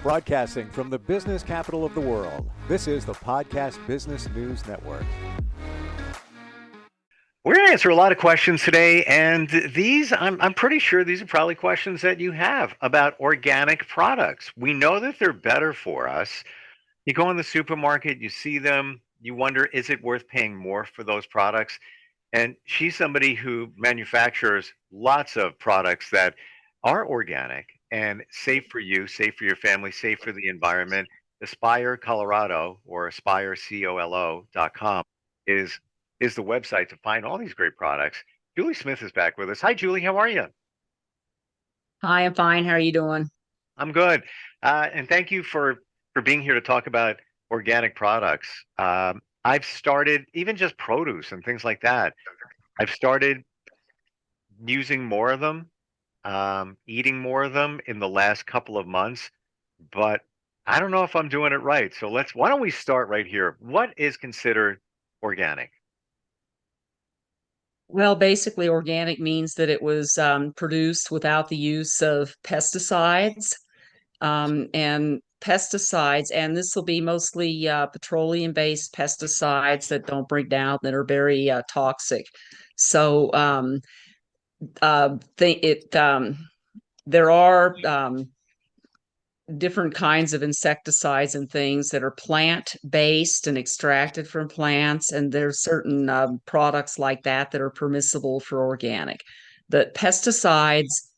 Broadcasting from the business capital of the world, this is the Podcast Business News Network. We're going to answer a lot of questions today, and these, I'm pretty sure these are probably questions that you have about organic products. We know that they're better for us. You go in the supermarket, you see them, you wonder, is it worth paying more for those products? And she's somebody who manufactures lots of products that are organic and safe for you, safe for your family, safe for the environment. Aspire Colorado or aspirecolo.com is is the website to find all these great products. Julie Smith is back with us. Hi, Julie. How are you? Hi, I'm fine. How are you doing? I'm good. And thank you for being here to talk about organic products. I've started even just produce and things like that. I've started using more of them, eating more of them in the last couple of months, but I don't know if I'm doing it right. So why don't we start right here? What is considered organic? Well, basically, organic means that it was produced without the use of pesticides. And pesticides, and this will be mostly petroleum-based pesticides that don't break down, that are very toxic. So there are different kinds of insecticides and things that are plant based and extracted from plants, and there's certain products like that that are permissible for organic. The pesticides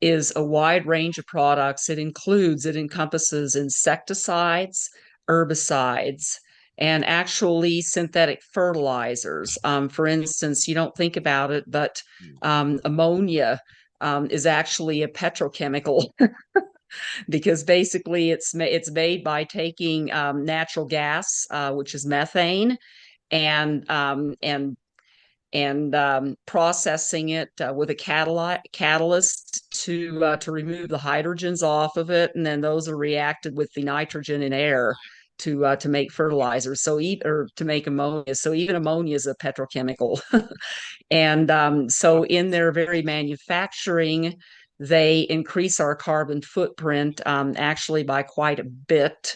is a wide range of products. It encompasses insecticides, herbicides, and actually synthetic fertilizers. For instance, you don't think about it, but ammonia is actually a petrochemical because basically it's made by taking natural gas, which is methane, and processing it with a catalyst to remove the hydrogens off of it, and then those are reacted with the nitrogen in air to make fertilizers. Or to make ammonia. So even ammonia is a petrochemical, and so in their very manufacturing, they increase our carbon footprint actually by quite a bit,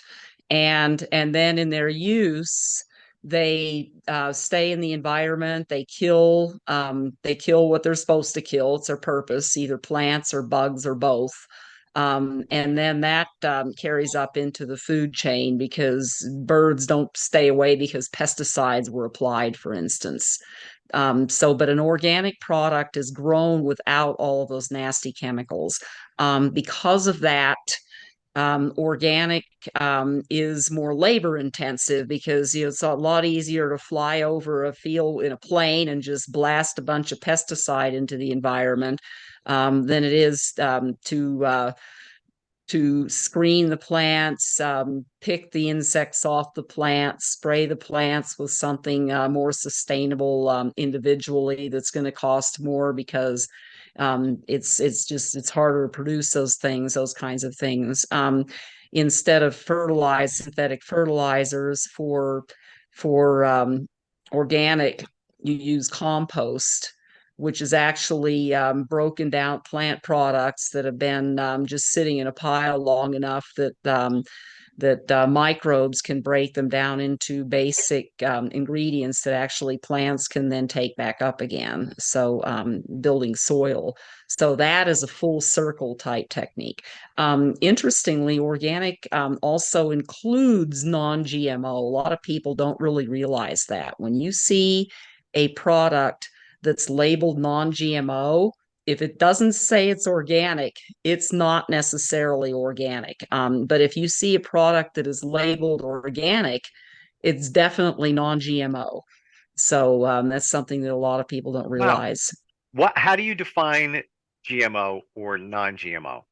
and then in their use they stay in the environment. They kill what they're supposed to kill. It's their purpose, either plants or bugs or both. And then that carries up into the food chain because birds don't stay away because pesticides were applied, for instance. But an organic product is grown without all of those nasty chemicals. Because of that, organic is more labor intensive because it's a lot easier to fly over a field in a plane and just blast a bunch of pesticide into the environment than it is to screen the plants, pick the insects off the plants, spray the plants with something more sustainable individually that's going to cost more because it's harder to produce those kinds of things. Instead of synthetic fertilizers for organic, you use compost, which is actually broken down plant products that have been just sitting in a pile long enough that microbes can break them down into basic ingredients that actually plants can then take back up again. So building soil. So that is a full circle type technique. Interestingly, organic also includes non-GMO. A lot of people don't really realize that. When you see a product that's labeled non-GMO, if it doesn't say it's organic, it's not necessarily organic. But if you see a product that is labeled organic, it's definitely non-GMO. So that's something that a lot of people don't Wow. realize. How do you define GMO or non-GMO?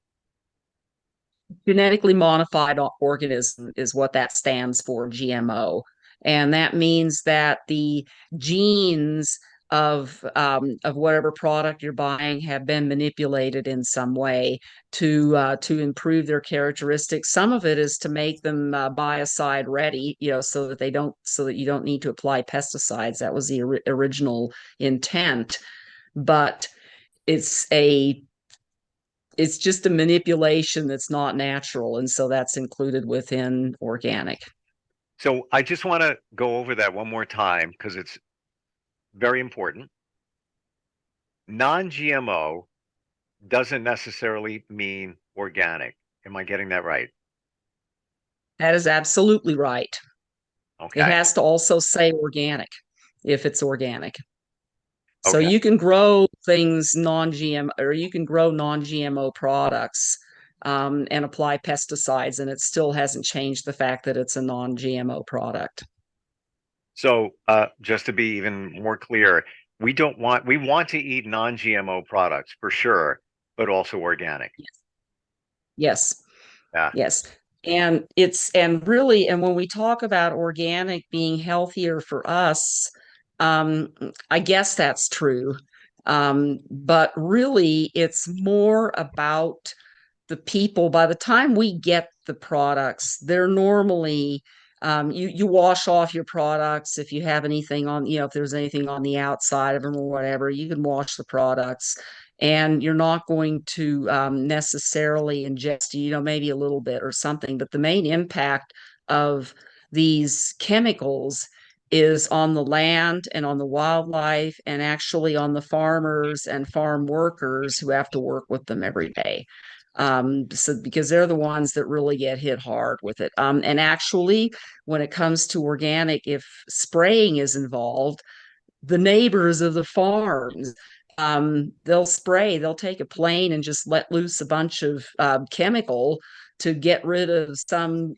Genetically modified organism is what that stands for, GMO. And that means that the genes of whatever product you're buying have been manipulated in some way to improve their characteristics. Some of it is to make them biocide ready, so that you don't need to apply pesticides. That was the original intent, but it's a it's just a manipulation that's not natural, and so that's included within organic. So I just want to go over that one more time because it's very important. Non-GMO doesn't necessarily mean organic. Am I getting that right? That is absolutely right. It Okay. has to also say organic if it's organic. So Okay. you can grow things non-GM, or you can grow non-GMO products and apply pesticides, and it still hasn't changed the fact that it's a non-GMO product. So just to be even more clear, we want to eat non-GMO products for sure, but also organic. Yes, Yeah. yes. And when we talk about organic being healthier for us, I guess that's true. But really, it's more about the people. By the time we get the products, they're normally you wash off your products if you have anything on, if there's anything on the outside of them or whatever, you can wash the products, and you're not going to necessarily ingest, maybe a little bit or something, but the main impact of these chemicals is on the land and on the wildlife, and actually on the farmers and farm workers who have to work with them every day. So because they're the ones that really get hit hard with it. And actually, when it comes to organic, if spraying is involved, the neighbors of the farms, they'll take a plane and just let loose a bunch of chemical to get rid of some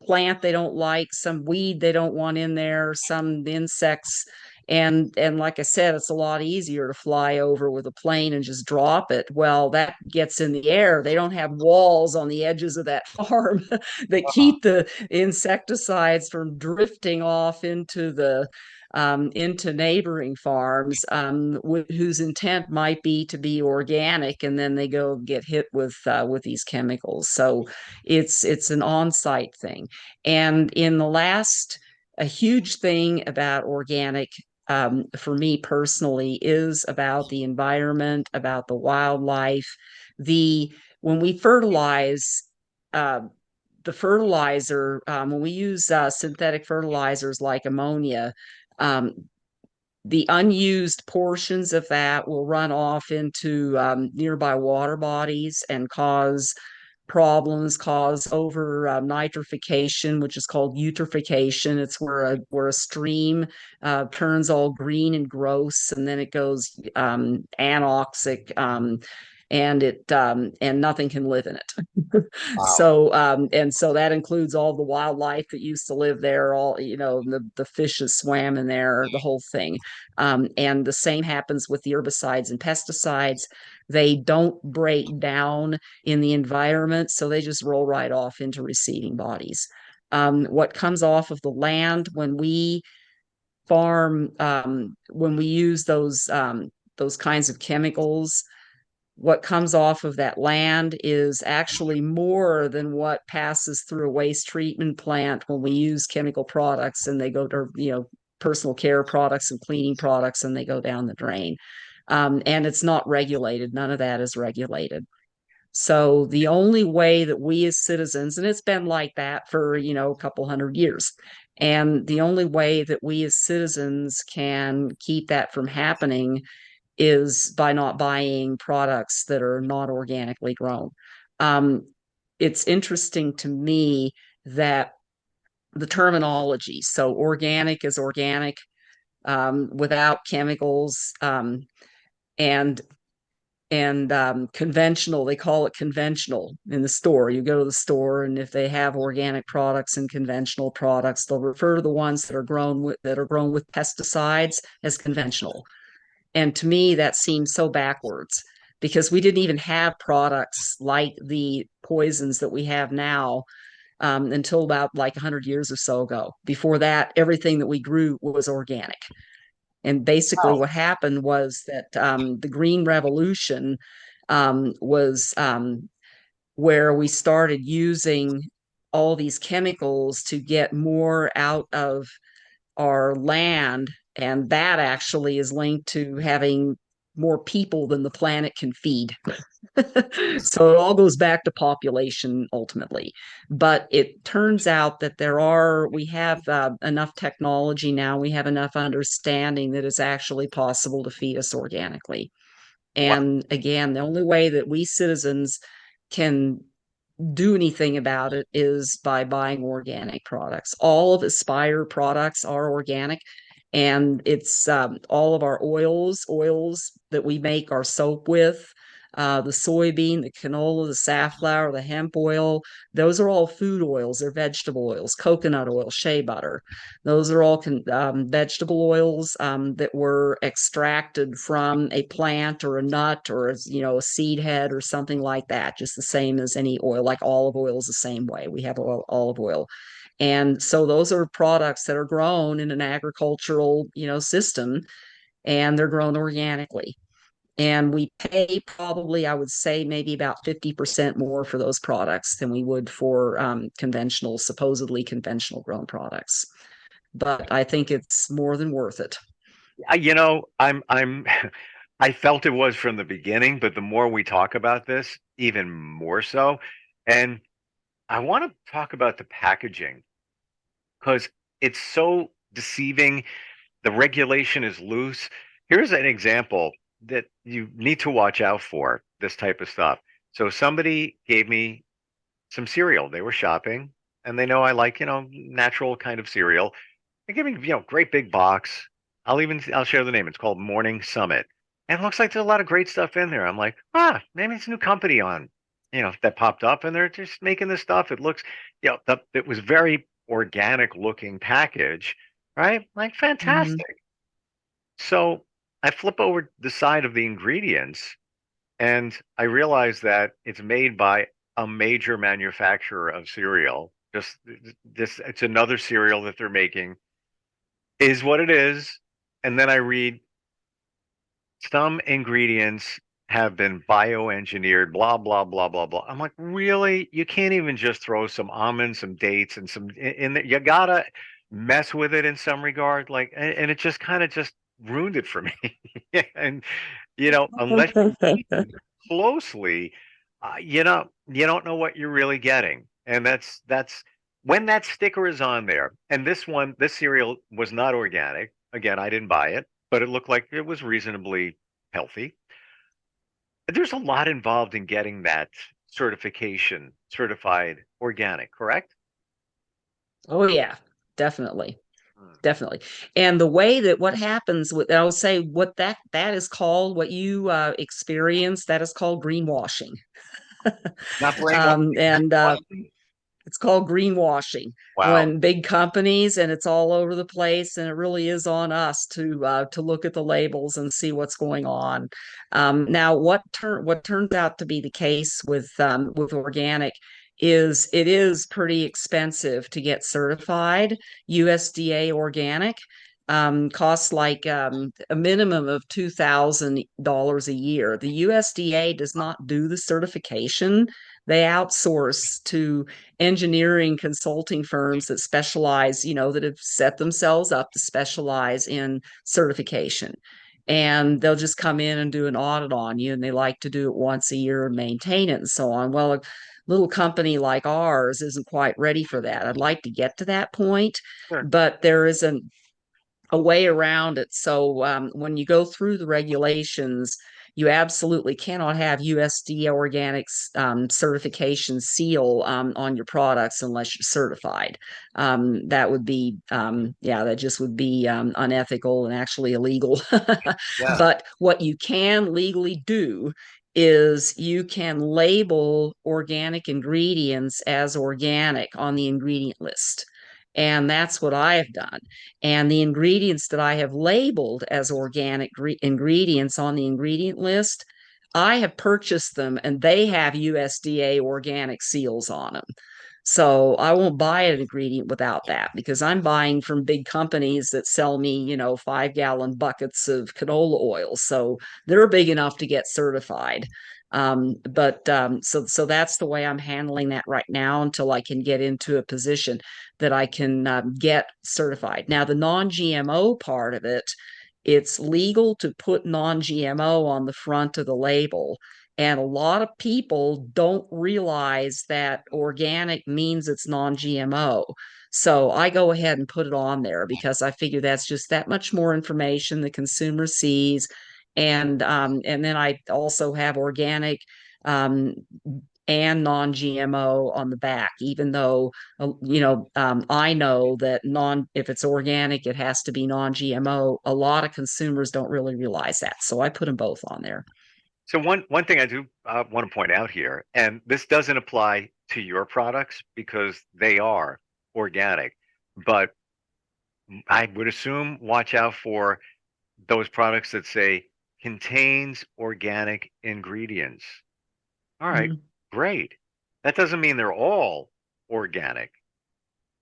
plant they don't like, some weed they don't want in there, some insects. And like I said, it's a lot easier to fly over with a plane and just drop it. Well, that gets in the air. They don't have walls on the edges of that farm that keep the insecticides from drifting off into neighboring farms, whose intent might be to be organic, and then they go get hit with these chemicals. So it's an on-site thing. And in the last, a huge thing about organic, for me personally, is about the environment, about the wildlife. The When we fertilize, uh, the fertilizer, when we use synthetic fertilizers like ammonia, um, the unused portions of that will run off into nearby water bodies and cause problems, cause over nitrification, which is called eutrophication. It's where a stream turns all green and gross, and then it goes anoxic, and nothing can live in it. Wow. So that includes all the wildlife that used to live there, all, the fishes swam in there, the whole thing. And the same happens with the herbicides and pesticides. They don't break down in the environment, so they just roll right off into receiving bodies. What comes off of the land when we farm, when we use those kinds of chemicals, what comes off of that land is actually more than what passes through a waste treatment plant when we use chemical products, and they go to, personal care products and cleaning products, and they go down the drain. And it's not regulated. None of that is regulated. So the only way that we as citizens, and it's been like that for, a couple hundred years, and the only way that we as citizens can keep that from happening is by not buying products that are not organically grown. Um, it's interesting to me that the terminology, so organic is organic, without chemicals, and conventional, they call it conventional in the store. You go to the store, and if they have organic products and conventional products, they'll refer to the ones that are grown with pesticides as conventional. And to me, that seems so backwards, because we didn't even have products like the poisons that we have now, until about like 100 years or so ago. Before that, everything that we grew was organic. And basically, Wow. what happened was that the Green Revolution was where we started using all these chemicals to get more out of our land. And that actually is linked to having more people than the planet can feed. So it all goes back to population ultimately. But it turns out that we have enough technology now, we have enough understanding that it's actually possible to feed us organically. Wow. And again, the only way that we citizens can do anything about it is by buying organic products. All of Aspire products are organic, and it's all of our oils that we make our soap with, the soybean, the canola, the safflower, the hemp oil. Those are all food oils. They're vegetable oils, coconut oil, shea butter. Those are all vegetable oils that were extracted from a plant or a nut or a seed head or something like that. Just the same as any oil, like olive oil is the same way. We have olive oil. And so those are products that are grown in an agricultural, system, and they're grown organically. And we pay probably, I would say, maybe about 50% more for those products than we would for supposedly conventional grown products. But I think it's more than worth it. I'm I felt it was from the beginning, but the more we talk about this, even more so. And I want to talk about the packaging because it's so deceiving. The regulation is loose. Here's an example that you need to watch out for this type of stuff. So somebody gave me some cereal. They were shopping and they know I like, natural kind of cereal. They give me, great big box. I'll share the name. It's called Morning Summit. And it looks like there's a lot of great stuff in there. I'm like, maybe it's a new company that popped up and they're just making this stuff. It looks, it was very organic looking package, right? Like Mhm. fantastic. So I flip over the side of the ingredients and I realize that it's made by a major manufacturer of cereal. Just this, it's another cereal that they're making, is what it is. And then I read some ingredients have been bioengineered, blah, blah, blah, blah, blah. I'm like, really? You can't even just throw some almonds, some dates, and some in there. You gotta mess with it in some regard. Like, and it just kind of just ruined it for me. And unless you read closely, you don't know what you're really getting. And that's when that sticker is on there. And this cereal was not organic. Again, I didn't buy it, but it looked like it was reasonably healthy. There's a lot involved in getting that certified organic, correct? Oh yeah, definitely. Hmm. Definitely. And the way that what happens with, I would say what that is called, what you experience, that is called greenwashing. Not brainwashing. And Greenwashing? It's called greenwashing Wow. when big companies, and it's all over the place, and it really is on us to look at the labels and see what's going on. Now, what turns out to be the case with organic is it is pretty expensive to get certified USDA organic. Costs like a minimum of $2,000 a year. The USDA does not do the certification. They outsource to engineering consulting firms that specialize, that have set themselves up to specialize in certification. And they'll just come in and do an audit on you, and they like to do it once a year and maintain it and so on. Well, a little company like ours isn't quite ready for that. I'd like to get to that point, Sure. but there isn't a way around it. So when you go through the regulations, you absolutely cannot have USDA organics certification seal on your products unless you're certified. That would be, that just would be unethical and actually illegal. Yeah. But what you can legally do is you can label organic ingredients as organic on the ingredient list. And that's what I have done. And the ingredients that I have labeled as organic ingredients on the ingredient list, I have purchased them and they have USDA organic seals on them. So I won't buy an ingredient without that because I'm buying from big companies that sell me, 5-gallon buckets of canola oil. So they're big enough to get certified. So that's the way I'm handling that right now until I can get into a position that I can get certified. Now, the non-GMO part of it it's legal to put non-GMO on the front of the label. And a lot of people don't realize that organic means it's non-GMO. So I go ahead and put it on there because I figure that's just that much more information the consumer sees. And then I also have organic um, and non-GMO on the back, even though I know that if it's organic, it has to be non-GMO. A lot of consumers don't really realize that, so I put them both on there. So one thing I do want to point out here, and this doesn't apply to your products because they are organic, but I would assume watch out for those products that say contains organic ingredients. All right, Mhm. great. That doesn't mean they're all organic.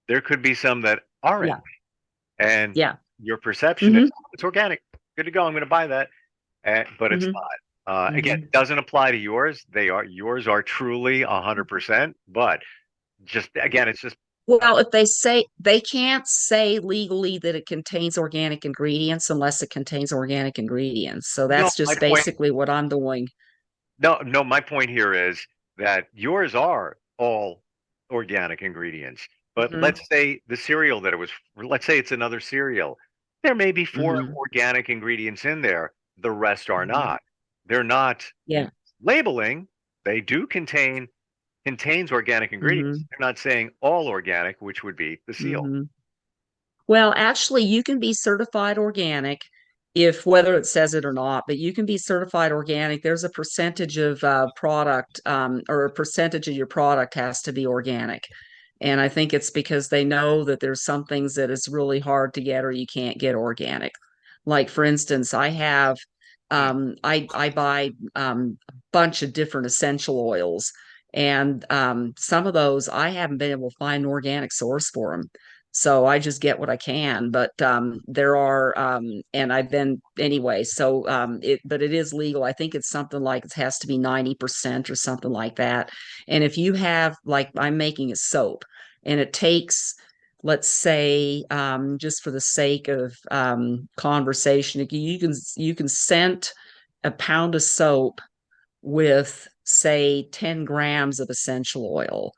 There could be some that aren't. Yeah, And yeah. your perception is Hmm. it's organic. Good to go. I'm going to buy that. But it's Hmm. not. Again, Hmm. it doesn't apply to yours. Yours are truly 100%. But just again, it's just Well, if they say they can't say legally that it contains organic ingredients unless it contains organic ingredients. So no. that's My just point. basically what I'm doing. No. My point here is that yours are all organic ingredients. But Hmm. let's say the cereal that it was. Let's say it's another cereal. There may be four Hmm. organic ingredients in there. The rest are Hmm. not. They're not Yeah. labeling. They do contains organic ingredients. Hmm. They're not saying all organic, which would be the seal. Hmm. Well, actually, you can be certified organic if whether it says it or not, but you can be certified organic. There's a percentage of product or a percentage of your product has to be organic. And I think it's because they know that there's some things that it's really hard to get or you can't get organic. Like for instance, Hmm. I buy a bunch of different essential oils, and some of those I haven't been able to find an organic source for them. So I just get what I can, but there are, and I've been anyway. So but it is legal. I think it's something like it has to be 90% or something like that. And if you have, like, I'm making a soap, and it takes, let's say, just for the sake of conversation, you can scent a pound of soap with, say, 10 grams of essential oil.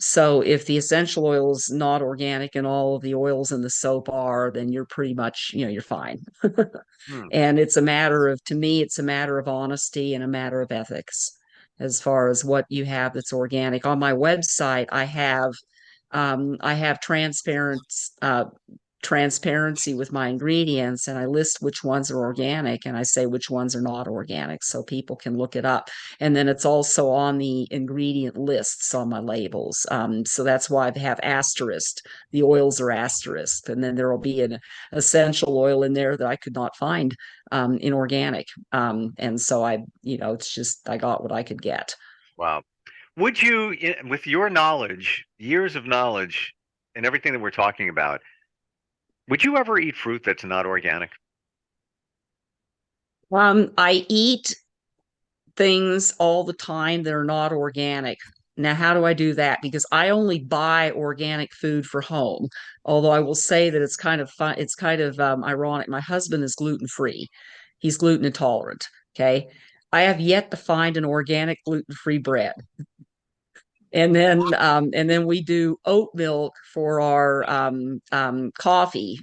So if the essential oil is not organic and all of the oils in the soap are, then you're pretty much, you're fine. Hmm. And it's a matter of, to me, it's a matter of honesty and a matter of ethics as far as what you have that's organic. On my website, I have transparency with my ingredients, and I list which ones are organic and I say which ones are not organic so people can look it up. And then it's also on the ingredient lists on my labels. So that's why I have asterisk. The oils are asterisk, and then there will be an essential oil in there that I could not find in organic. And so it's just I got what I could get. Wow. Would you, with your knowledge, years of knowledge, and everything that we're talking about, would you ever eat fruit that's not organic? I eat things all the time that are not organic. Now, how do I do that? Because I only buy organic food for home. Although I will say that it's kind of fun, it's kind of ironic. My husband is gluten free, he's gluten intolerant. Okay. I have yet to find an organic gluten free bread. And then we do oat milk for our coffee.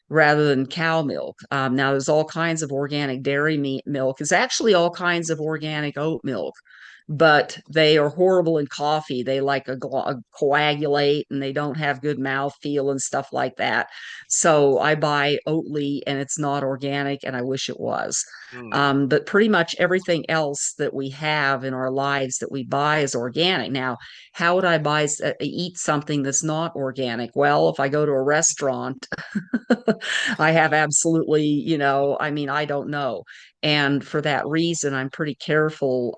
Rather than cow milk. Now, there's all kinds of organic dairy meat milk. It's actually all kinds of organic oat milk, but they are horrible in coffee. They like coagulate and they don't have good mouth feel and stuff like that. So I buy Oatly and it's not organic, and I wish it was. Hmm. But pretty much everything else that we have in our lives that we buy is organic. Now, how would I eat something that's not organic? Well, if I go to a restaurant, I have absolutely, I mean, I don't know. And for that reason, I'm pretty careful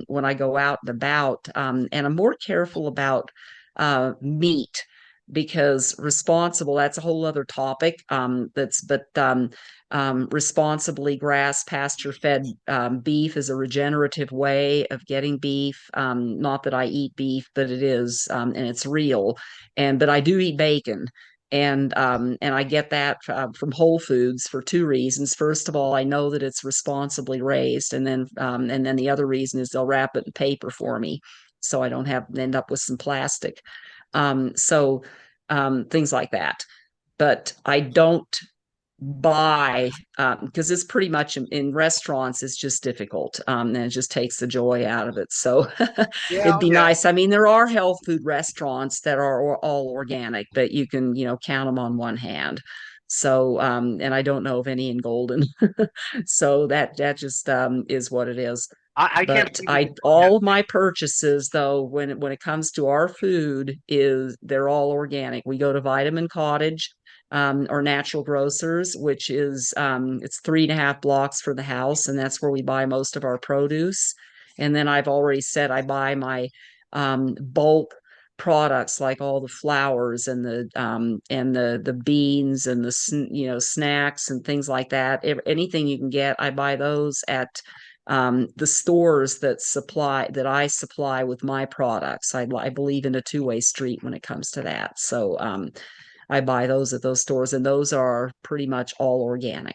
when I go out and about. And I'm more careful about meat because responsible, that's a whole other topic. Responsibly grass pasture fed beef is a regenerative way of getting beef. Not that I eat beef, but it is, and it's real. But I do eat bacon, And I get that from Whole Foods for two reasons. First of all, I know that it's responsibly raised, and then the other reason is they'll wrap it in paper for me, so I don't have end up with some plastic. So things like that. But I don't buy because it's pretty much in restaurants it's just difficult, and it just takes the joy out of it. So Yeah, it'd be yeah. nice. I mean, there are health food restaurants that are all organic, but you can count them on one hand. So and I don't know of any in Golden. So that just is what it is. I can't But believe that I you don't have. all of my purchases though, when it comes to our food, is they're all organic. We go to Vitamin Cottage, or Natural Grocers, which is it's 3.5 blocks from the house, and that's where we buy most of our produce. And then I've already said I buy my bulk products like all the flours and the beans and snacks and things like that. Anything you can get, I buy those at the stores that I supply with my products. I believe in a two-way street when it comes to that. So I buy those at those stores, and those are pretty much all organic.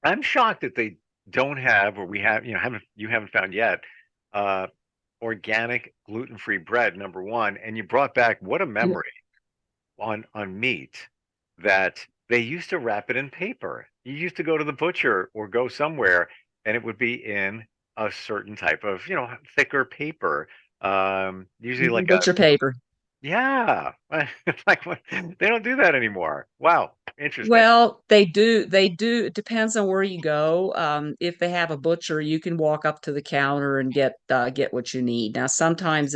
I'm shocked that they don't have, or we have, haven't found yet, uh, organic gluten-free bread. Number one, and you brought back what a memory on meat that they used to wrap it in paper. You used to go to the butcher or go somewhere, and it would be in a certain type of, thicker paper. Usually like a, Butcher paper. yeah, like they don't do that anymore. Wow, interesting. Well, they do. They do. It depends on where you go. If they have a butcher, you can walk up to the counter and get what you need. Now, sometimes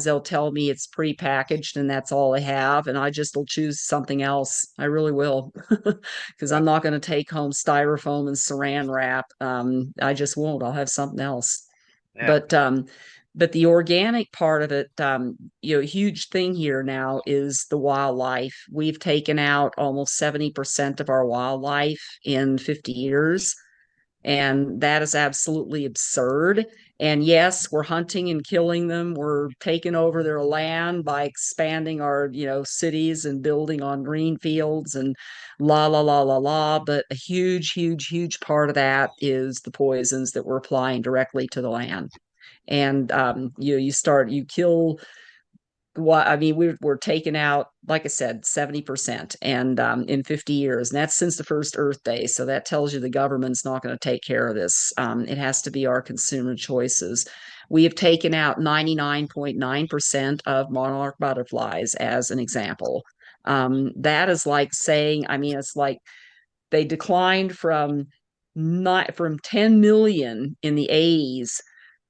they'll tell me it's pre-packaged and that's all they have, and I just will choose something else. I really will, because Yeah, I'm not going to take home styrofoam and saran wrap. I just won't. I'll have something else. yeah. But the organic part of it, a huge thing here now is the wildlife. We've taken out almost 70% of our wildlife in 50 years, and that is absolutely absurd. And yes, we're hunting and killing them. We're taking over their land by expanding our cities and building on green fields and la la la la la. But a huge, huge, huge part of that is the poisons that we're applying directly to the land. And you kill what I mean, we're taking out, like I said, 70%, and in 50 years, and that's since the first Earth Day. So that tells you the government's not going to take care of this. It has to be our consumer choices. We have taken out 99.9% of monarch butterflies, as an example. That is like saying, I mean, it's like they declined from not from 10 million in the 80s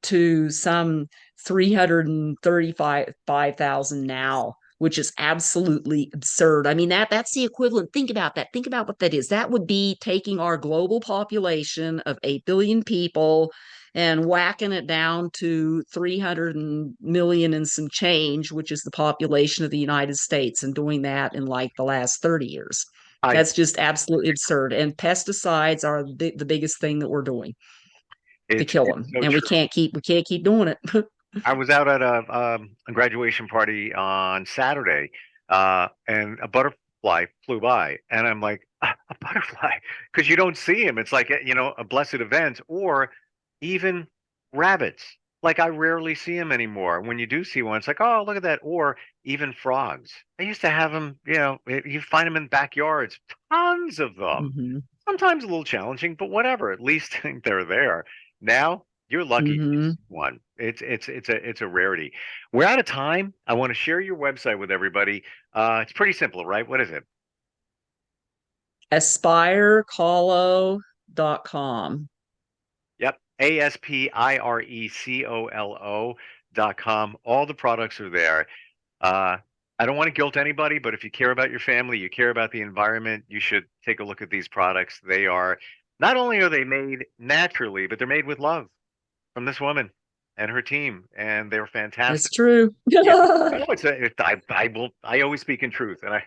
to some 335,000 now, which is absolutely absurd. I mean, that's the equivalent. Think about that. Think about what that is. That would be taking our global population of 8 billion people and whacking it down to 300 million and some change, which is the population of the United States, and doing that in like the last 30 years. I That's just absolutely absurd. And pesticides are the biggest thing that we're doing to it's kill it's them, so and true. we can't keep doing it. I was out at a graduation party on Saturday, and a butterfly flew by, and I'm like, a butterfly, because you don't see him. It's like a blessed event, or even rabbits. Like I rarely see them anymore. When you do see one, it's like, oh, look at that. Or even frogs. I used to have them. You find them in backyards, tons of them. Hmm. Sometimes a little challenging, but whatever. At least they're there. Now you're lucky if you Hmm. see one. It's a rarity. We're out of time. I want to share your website with everybody. It's pretty simple, right? What is it? AspireColo.com. Yep. ASPIRECOLO.com. All the products are there. Uh, I don't want to guilt anybody, but if you care about your family, you care about the environment, you should take a look at these products. They are not only are they made naturally, but they're made with love from this woman and her team, and they're It's fantastic. true. Yeah, no, I always speak in truth, and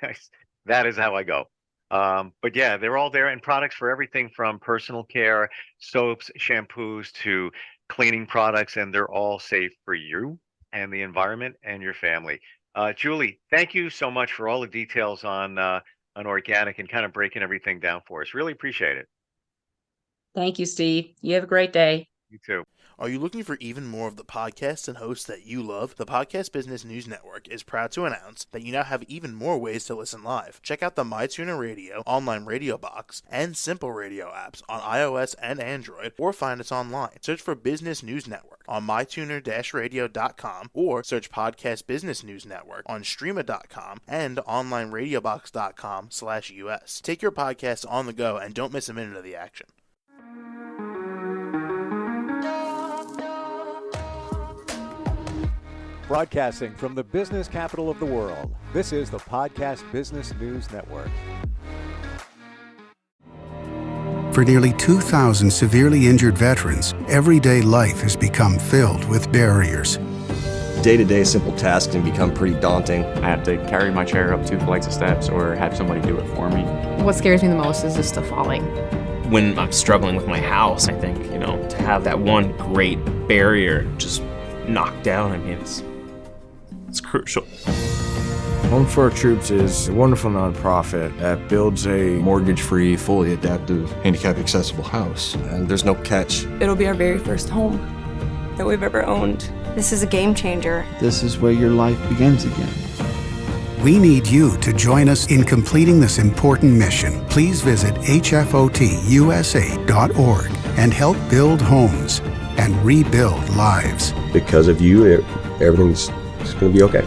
that is how I go. But yeah, they're all there, and products for everything from personal care, soaps, shampoos to cleaning products, and they're all safe for you and the environment and your family. Julie, thank you so much for all the details on organic and kind of breaking everything down for us. Really appreciate it. Thank you, Steve. You have a great day. You too. Are you looking for even more of the podcasts and hosts that you love? The Podcast Business News Network is proud to announce that you now have even more ways to listen live. Check out the MyTuner Radio, online radio box, and Simple Radio apps on iOS and Android, or find us online. Search for Business News Network on mytuner-radio.com, or search Podcast Business News Network on streama.com and onlineradiobox.com/US. Take your podcast on the go and don't miss a minute of the action. Broadcasting from the business capital of the world, this is the Podcast Business News Network. For nearly 2,000 severely injured veterans, everyday life has become filled with barriers. Day-to-day simple tasks can become pretty daunting. I have to carry my chair up 2 flights of steps or have somebody do it for me. What scares me the most is just the falling. When I'm struggling with my house, I think, to have that one great barrier just knocked down, it's crucial. Home for Our Troops is a wonderful nonprofit that builds a Mortgage-free, fully adaptive, handicap-accessible house. And there's no catch. It'll be our very first home that we've ever owned. This is a game changer. This is where your life begins again. We need you to join us in completing this important mission. Please visit hfotusa.org and help build homes and rebuild lives. Because of you, everything's going to be okay.